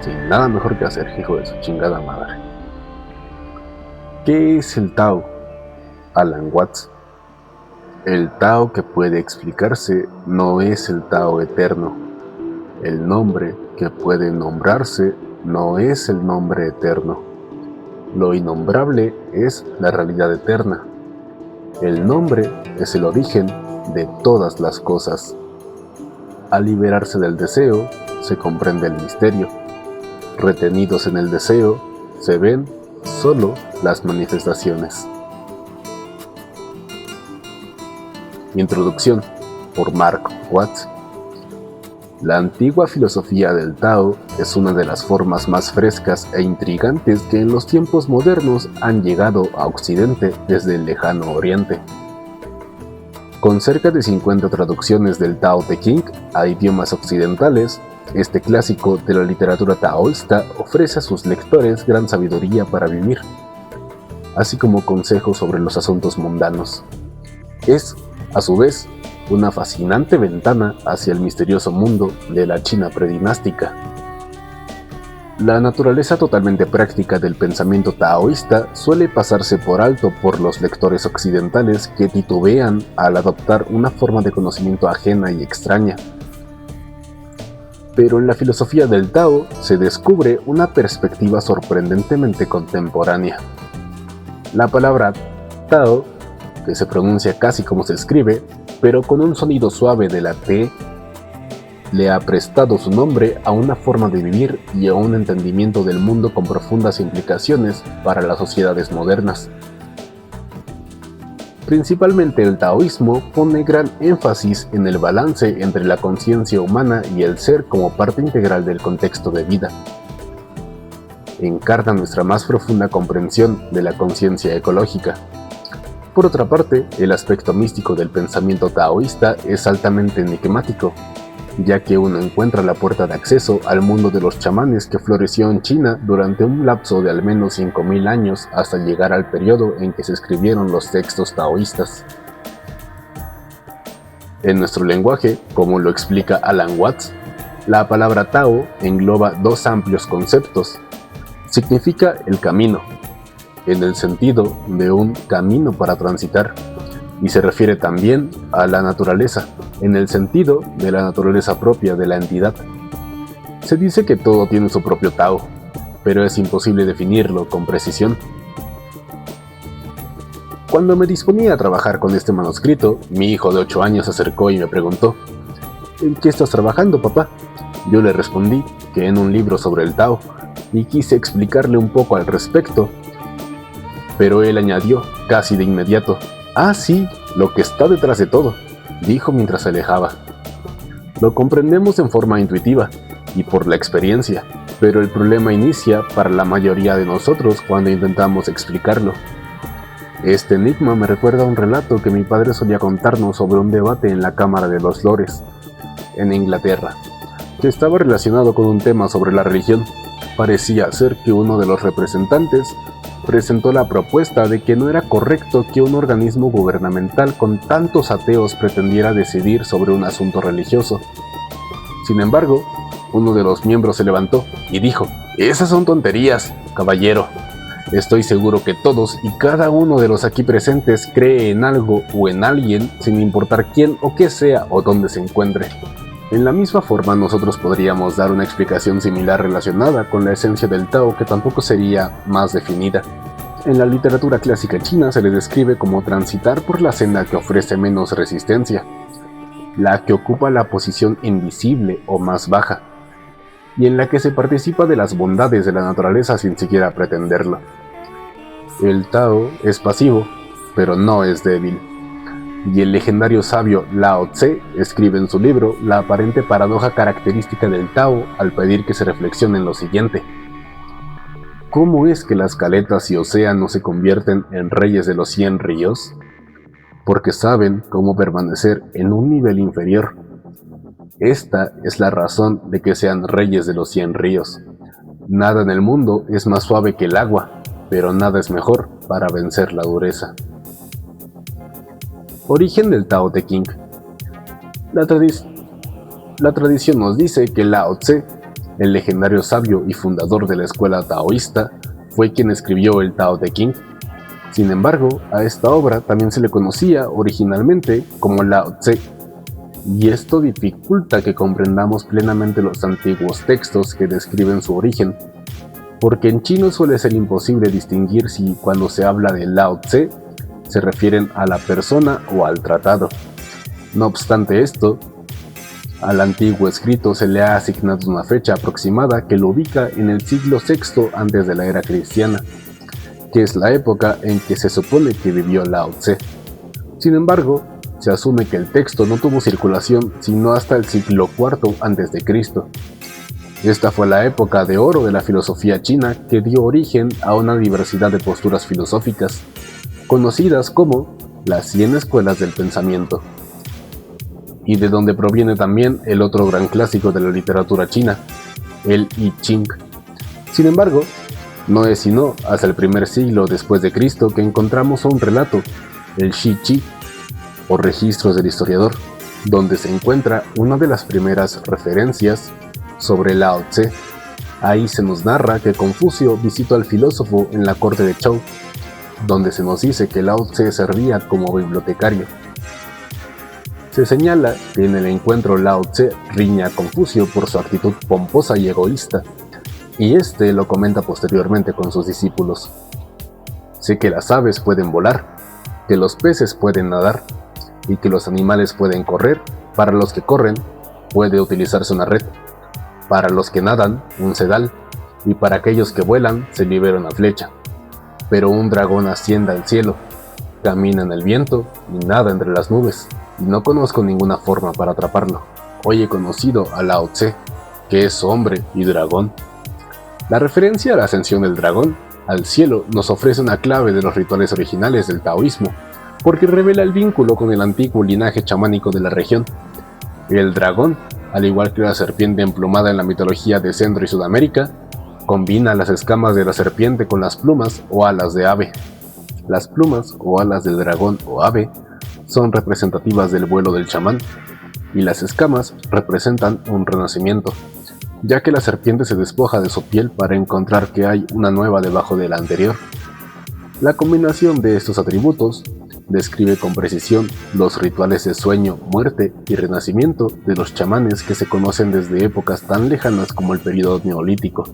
sin nada mejor que hacer, hijo de su chingada madre. ¿Qué es el Tao? Alan Watts. El Tao que puede explicarse no es el Tao eterno. El nombre que puede nombrarse no es el nombre eterno. Lo innombrable es la realidad eterna. El nombre es el origen de todas las cosas. Al liberarse del deseo, se comprende el misterio. Retenidos en el deseo, se ven solo las manifestaciones. Introducción por Mark Watts. La antigua filosofía del Tao es una de las formas más frescas e intrigantes que en los tiempos modernos han llegado a Occidente desde el lejano Oriente. Con cerca de 50 traducciones del Tao Te Ching a idiomas occidentales, este clásico de la literatura taoísta ofrece a sus lectores gran sabiduría para vivir, así como consejos sobre los asuntos mundanos. Es, a su vez, una fascinante ventana hacia el misterioso mundo de la China predinásica. La naturaleza totalmente práctica del pensamiento taoísta suele pasarse por alto por los lectores occidentales que titubean al adoptar una forma de conocimiento ajena y extraña. Pero en la filosofía del Tao se descubre una perspectiva sorprendentemente contemporánea. La palabra Tao, que se pronuncia casi como se escribe, pero con un sonido suave de la T, le ha prestado su nombre a una forma de vivir y a un entendimiento del mundo con profundas implicaciones para las sociedades modernas. Principalmente el taoísmo pone gran énfasis en el balance entre la conciencia humana y el ser como parte integral del contexto de vida. Encarna nuestra más profunda comprensión de la conciencia ecológica. Por otra parte, el aspecto místico del pensamiento taoísta es altamente enigmático, ya que uno encuentra la puerta de acceso al mundo de los chamanes que floreció en China durante un lapso de al menos 5000 años hasta llegar al periodo en que se escribieron los textos taoístas. En nuestro lenguaje, como lo explica Alan Watts, la palabra Tao engloba dos amplios conceptos. Significa el camino, en el sentido de un camino para transitar, y se refiere también a la naturaleza, en el sentido de la naturaleza propia de la entidad. Se dice que todo tiene su propio Tao, pero es imposible definirlo con precisión. Cuando me disponía a trabajar con este manuscrito, mi hijo de 8 años se acercó y me preguntó: ¿en qué estás trabajando, papá? Yo le respondí que en un libro sobre el Tao, y quise explicarle un poco al respecto, pero él añadió, casi de inmediato: «Ah, sí, lo que está detrás de todo», dijo mientras se alejaba. Lo comprendemos en forma intuitiva y por la experiencia, pero el problema inicia para la mayoría de nosotros cuando intentamos explicarlo. Este enigma me recuerda a un relato que mi padre solía contarnos sobre un debate en la Cámara de los Lores, en Inglaterra, que estaba relacionado con un tema sobre la religión. Parecía ser que uno de los representantes presentó la propuesta de que no era correcto que un organismo gubernamental con tantos ateos pretendiera decidir sobre un asunto religioso. Sin embargo, uno de los miembros se levantó y dijo: «Esas son tonterías, caballero. Estoy seguro que todos y cada uno de los aquí presentes cree en algo o en alguien, sin importar quién o qué sea o dónde se encuentre». En la misma forma, nosotros podríamos dar una explicación similar relacionada con la esencia del Tao, que tampoco sería más definida. En la literatura clásica china se le describe como transitar por la senda que ofrece menos resistencia, la que ocupa la posición invisible o más baja, y en la que se participa de las bondades de la naturaleza sin siquiera pretenderlo. El Tao es pasivo, pero no es débil. Y el legendario sabio Lao Tse escribe en su libro la aparente paradoja característica del Tao al pedir que se reflexione en lo siguiente: ¿cómo es que las caletas y océanos se convierten en reyes de los 100 ríos? Porque saben cómo permanecer en un nivel inferior. Esta es la razón de que sean reyes de los 100 ríos. Nada en el mundo es más suave que el agua, pero nada es mejor para vencer la dureza. Origen del Tao Te Ching. La tradición nos dice que Lao Tse el legendario sabio y fundador de la escuela taoísta, fue quien escribió el Tao Te Ching. Sin embargo, a esta obra también se le conocía originalmente como Lao Tse, y esto dificulta que comprendamos plenamente los antiguos textos que describen su origen, porque en chino suele ser imposible distinguir si cuando se habla de Lao Tse se refieren a la persona o al tratado. No obstante esto, al antiguo escrito se le ha asignado una fecha aproximada que lo ubica en el siglo VI antes de la era cristiana, que es la época en que se supone que vivió Lao Tse. Sin embargo, se asume que el texto no tuvo circulación sino hasta el siglo IV a.C. Esta fue la época de oro de la filosofía china que dio origen a una diversidad de posturas filosóficas, conocidas como las 100 escuelas del pensamiento, y de donde proviene también el otro gran clásico de la literatura china, el I Ching. Sin embargo, no es sino hasta el primer siglo después de Cristo que encontramos un relato, el Shi Chi, o registros del historiador, donde se encuentra una de las primeras referencias sobre Lao Tse. Ahí se nos narra que Confucio visitó al filósofo en la corte de Zhou, donde se nos dice que Lao Tse servía como bibliotecario. Se señala que en el encuentro Lao Tse riña a Confucio por su actitud pomposa y egoísta, y este lo comenta posteriormente con sus discípulos. Sé que las aves pueden volar, que los peces pueden nadar, y que los animales pueden correr. Para los que corren, puede utilizarse una red. Para los que nadan, un sedal. Y para aquellos que vuelan, se libera una flecha. Pero un dragón asciende al cielo, camina en el viento y nada entre las nubes, y no conozco ninguna forma para atraparlo. Hoy he conocido a Lao Tse, que es hombre y dragón. La referencia a la ascensión del dragón al cielo nos ofrece una clave de los rituales originales del taoísmo, porque revela el vínculo con el antiguo linaje chamánico de la región. El dragón, al igual que la serpiente emplumada en la mitología de Centro y Sudamérica, combina las escamas de la serpiente con las plumas o alas de ave. Las plumas o alas del dragón o ave son representativas del vuelo del chamán, y las escamas representan un renacimiento, ya que la serpiente se despoja de su piel para encontrar que hay una nueva debajo de la anterior. La combinación de estos atributos describe con precisión los rituales de sueño, muerte y renacimiento de los chamanes que se conocen desde épocas tan lejanas como el período neolítico.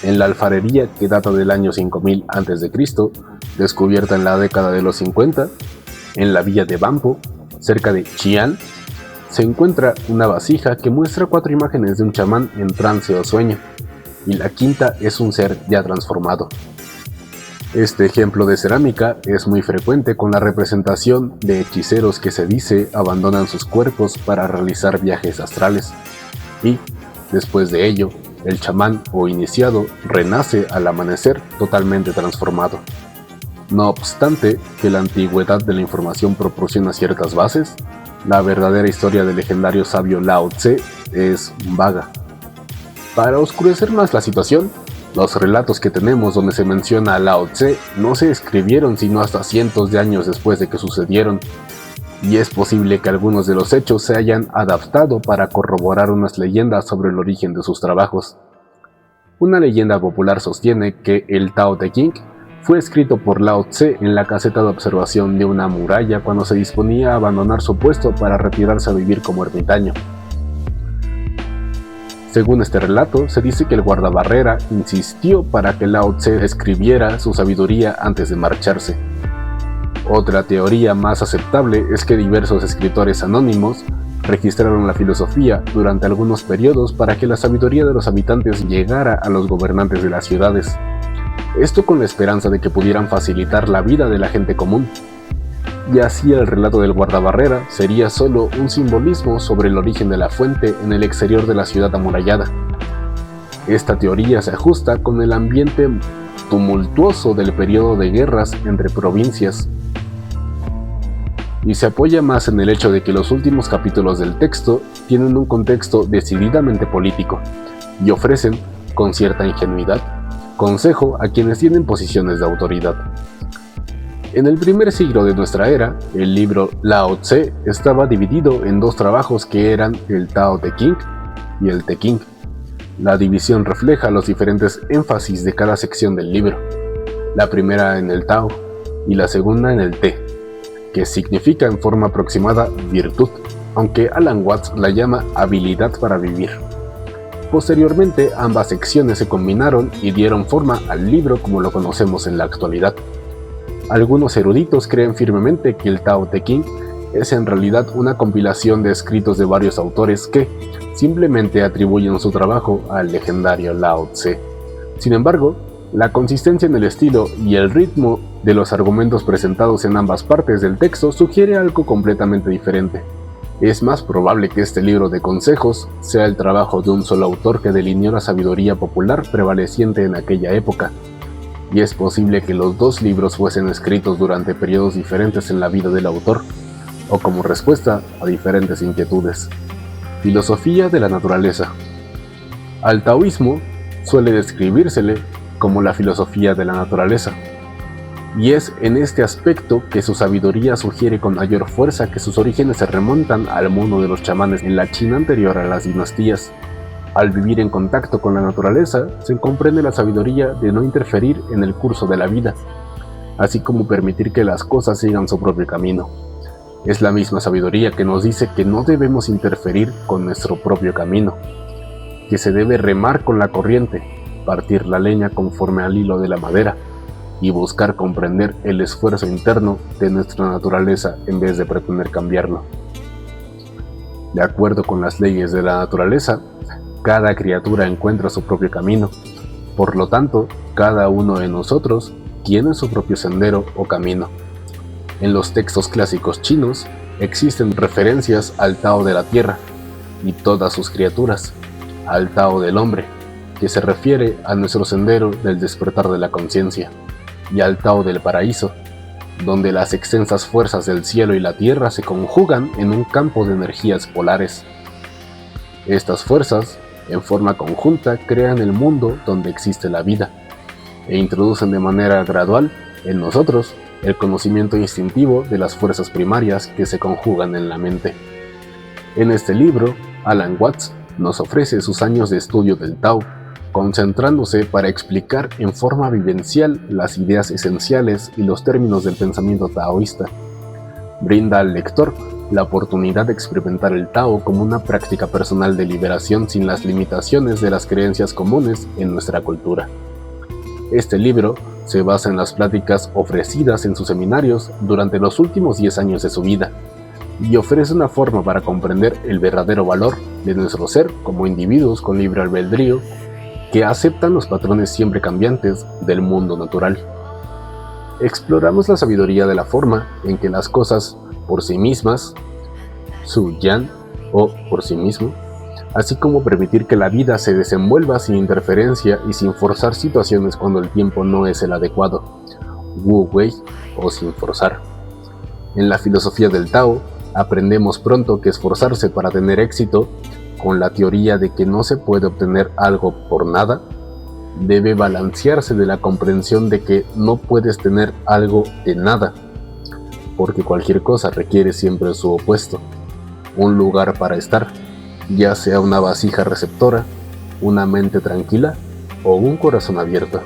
En la alfarería que data del año 5000 a.C., descubierta en la década de los 50, en la villa de Bampo, cerca de Xi'an, se encuentra una vasija que muestra 4 imágenes de un chamán en trance o sueño, y la quinta es un ser ya transformado. Este ejemplo de cerámica es muy frecuente con la representación de hechiceros que se dice abandonan sus cuerpos para realizar viajes astrales, y, después de ello, el chamán o iniciado renace al amanecer totalmente transformado. No obstante que la antigüedad de la información proporciona ciertas bases, la verdadera historia del legendario sabio Lao Tse es vaga. Para oscurecer más la situación, los relatos que tenemos donde se menciona a Lao Tse no se escribieron sino hasta cientos de años después de que sucedieron, y es posible que algunos de los hechos se hayan adaptado para corroborar unas leyendas sobre el origen de sus trabajos. Una leyenda popular sostiene que el Tao Te Ching fue escrito por Lao Tse en la caseta de observación de una muralla cuando se disponía a abandonar su puesto para retirarse a vivir como ermitaño. Según este relato, se dice que el guardabarrera insistió para que Lao Tse escribiera su sabiduría antes de marcharse. Otra teoría más aceptable es que diversos escritores anónimos registraron la filosofía durante algunos periodos para que la sabiduría de los habitantes llegara a los gobernantes de las ciudades. Esto con la esperanza de que pudieran facilitar la vida de la gente común. Y así el relato del guardabarrera sería solo un simbolismo sobre el origen de la fuente en el exterior de la ciudad amurallada. Esta teoría se ajusta con el ambiente tumultuoso del periodo de guerras entre provincias, y se apoya más en el hecho de que los últimos capítulos del texto tienen un contexto decididamente político, y ofrecen, con cierta ingenuidad, consejo a quienes tienen posiciones de autoridad. En el primer siglo de nuestra era, el libro Lao Tse estaba dividido en 2 trabajos que eran el Tao Te Ching y el Te Ching. La división refleja los diferentes énfasis de cada sección del libro, la primera en el Tao y la segunda en el Te, que significa en forma aproximada virtud, aunque Alan Watts la llama habilidad para vivir. Posteriormente, ambas secciones se combinaron y dieron forma al libro como lo conocemos en la actualidad. Algunos eruditos creen firmemente que el Tao Te Ching es en realidad una compilación de escritos de varios autores que simplemente atribuyen su trabajo al legendario Lao Tse. Sin embargo, la consistencia en el estilo y el ritmo de los argumentos presentados en ambas partes del texto sugiere algo completamente diferente. Es más probable que este libro de consejos sea el trabajo de un solo autor que delineó la sabiduría popular prevaleciente en aquella época, y es posible que los dos libros fuesen escritos durante periodos diferentes en la vida del autor, o como respuesta a diferentes inquietudes. Filosofía de la naturaleza. Al taoísmo suele describírsele como la filosofía de la naturaleza, y es en este aspecto que su sabiduría sugiere con mayor fuerza que sus orígenes se remontan al mundo de los chamanes en la China anterior a las dinastías. Al vivir en contacto con la naturaleza, se comprende la sabiduría de no interferir en el curso de la vida, así como permitir que las cosas sigan su propio camino. Es la misma sabiduría que nos dice que no debemos interferir con nuestro propio camino, que se debe remar con la corriente, partir la leña conforme al hilo de la madera, y buscar comprender el esfuerzo interno de nuestra naturaleza en vez de pretender cambiarlo. De acuerdo con las leyes de la naturaleza, cada criatura encuentra su propio camino, por lo tanto, cada uno de nosotros tiene su propio sendero o camino. En los textos clásicos chinos existen referencias al Tao de la Tierra y todas sus criaturas, al Tao del hombre, que se refiere a nuestro sendero del despertar de la conciencia, y al Tao del paraíso, donde las extensas fuerzas del cielo y la tierra se conjugan en un campo de energías polares. Estas fuerzas, en forma conjunta, crean el mundo donde existe la vida, e introducen de manera gradual en nosotros el conocimiento instintivo de las fuerzas primarias que se conjugan en la mente. En este libro, Alan Watts nos ofrece sus años de estudio del Tao, concentrándose para explicar en forma vivencial las ideas esenciales y los términos del pensamiento taoísta. Brinda al lector la oportunidad de experimentar el Tao como una práctica personal de liberación sin las limitaciones de las creencias comunes en nuestra cultura. Este libro se basa en las pláticas ofrecidas en sus seminarios durante los últimos 10 años de su vida, y ofrece una forma para comprender el verdadero valor de nuestro ser como individuos con libre albedrío que aceptan los patrones siempre cambiantes del mundo natural. Exploramos la sabiduría de la forma en que las cosas por sí mismas, su yan o por sí mismo, así como permitir que la vida se desenvuelva sin interferencia y sin forzar situaciones cuando el tiempo no es el adecuado, wu wei o sin forzar. En la filosofía del Tao, aprendemos pronto que esforzarse para tener éxito, con la teoría de que no se puede obtener algo por nada, debe balancearse de la comprensión de que no puedes tener algo de nada, porque cualquier cosa requiere siempre su opuesto, un lugar para estar, ya sea una vasija receptora, una mente tranquila o un corazón abierto.